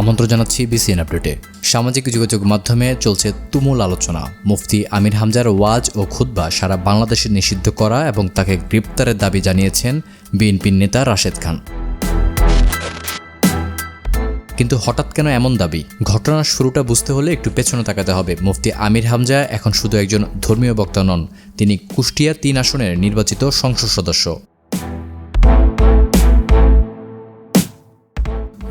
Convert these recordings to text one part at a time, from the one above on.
আমন্ত্রণ জানাচ্ছি বিসিএন আপডেটে। সামাজিক যোগাযোগ মাধ্যমে চলছে তুমুল আলোচনা। মুফতি আমির হামজার ওয়াজ ও খুতবা সারা বাংলাদেশে নিষিদ্ধ করা এবং তাকে গ্রেপ্তারের দাবি জানিয়েছেন বিএনপির নেতা রাশেদ খান। কিন্তু হঠাৎ কেন এমন দাবি? ঘটনার শুরুটা বুঝতে হলে একটু পেছনে তাকাতে হবে। মুফতি আমির হামজা এখন শুধু একজন ধর্মীয় বক্তা নন, তিনি কুষ্টিয়া ৩ আসনের নির্বাচিত সংসদ সদস্য।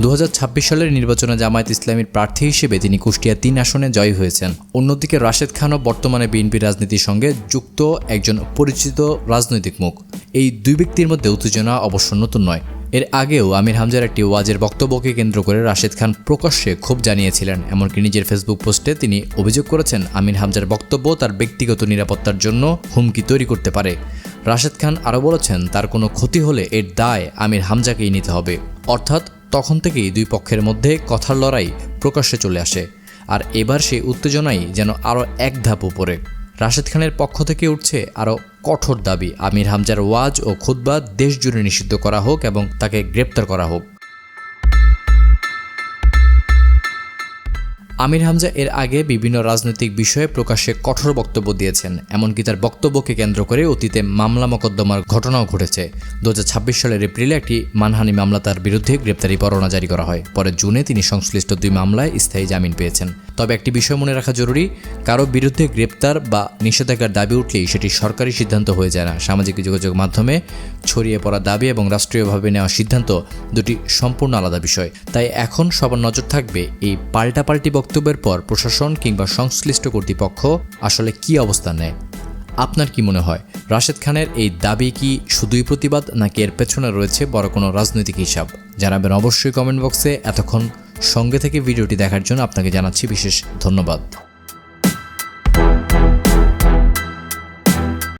2026 সালের নির্বাচনে জামায়াত ইসলামীর প্রার্থী হিসেবে তিনি কুষ্টিয়া ৩ আসনে জয়ী হয়েছেন। অন্যদিকে রাশেদ খানও বর্তমানে বিএনপি রাজনীতির সঙ্গে যুক্ত একজন পরিচিত রাজনৈতিক মুখ। এই দুই ব্যক্তির মধ্যে উত্তেজনা অবশ্য নতুন নয়। এর আগেও আমির হামজার একটি ওয়াজের বক্তব্যকে কেন্দ্র করে রাশেদ খান প্রকাশ্যে ক্ষোভ জানিয়েছিলেন। এমনকি নিজের ফেসবুক পোস্টে তিনি অভিযোগ করেছেন, আমির হামজার বক্তব্য তার ব্যক্তিগত নিরাপত্তার জন্য হুমকি তৈরি করতে পারে। রাশেদ খান আরও বলেছেন, তার কোনো ক্ষতি হলে এর দায় আমির হামজাকেই নিতে হবে। অর্থাৎ তখন থেকেই দুই পক্ষের মধ্যে কথার লড়াই প্রকাশ্যে চলে আসে। আর এবার সেই উত্তেজনাই যেন আরও এক ধাপ উপরে। রাশেদ খানের পক্ষ থেকে উঠছে আরও কঠোর দাবি, আমির হামজার ওয়াজ ও খুতবা দেশ জুড়ে নিষিদ্ধ করা হোক এবং তাকে গ্রেপ্তার করা হোক। আমির হামজা এর আগে বিভিন্ন রাজনৈতিক বিষয়ে প্রকাশ্যে কঠোর বক্তব্য দিয়েছেন। এমনকি তার বক্তব্যকে কেন্দ্র করে অতীতে মামলা মোকদ্দমার ঘটনাও ঘটেছে। 2026 সালের এপ্রিলে একটি মানহানি মামলা তার বিরুদ্ধে গ্রেপ্তারি পরোয়ানা জারি করা হয়। পরে জুনে তিনি সংশ্লিষ্ট 2 মামলায় স্থায়ী জামিন পেয়েছেন। তবে একটি বিষয় মনে রাখা জরুরি, কারো বিরুদ্ধে গ্রেপ্তার বা নিষেধাজ্ঞার দাবি উঠলেই সেটি সরকারি সিদ্ধান্ত হয়ে যায় না। সামাজিক যোগাযোগ মাধ্যমে ছড়িয়ে পড়া দাবি এবং রাষ্ট্রীয়ভাবে নেওয়া সিদ্ধান্ত দুটি সম্পূর্ণ আলাদা বিষয়। তাই এখন সবার নজর থাকবে এই পাল্টাপাল্টি বক্তব্যের পর প্রশাসন কিংবা সংশ্লিষ্ট কর্তৃপক্ষ আসলে কি অবস্থান নেয়। আপনার কি মনে হয়, রাশেদ খানের এই দাবি কি শুধুই প্রতিবাদ, নাকি এর পেছনে রয়েছে বড় কোনো রাজনৈতিক হিসাব? জানাবেন অবশ্যই কমেন্ট বক্সে। এতক্ষণ সঙ্গে থেকে ভিডিওটি দেখার জন্য আপনাকে জানাচ্ছি বিশেষ ধন্যবাদ।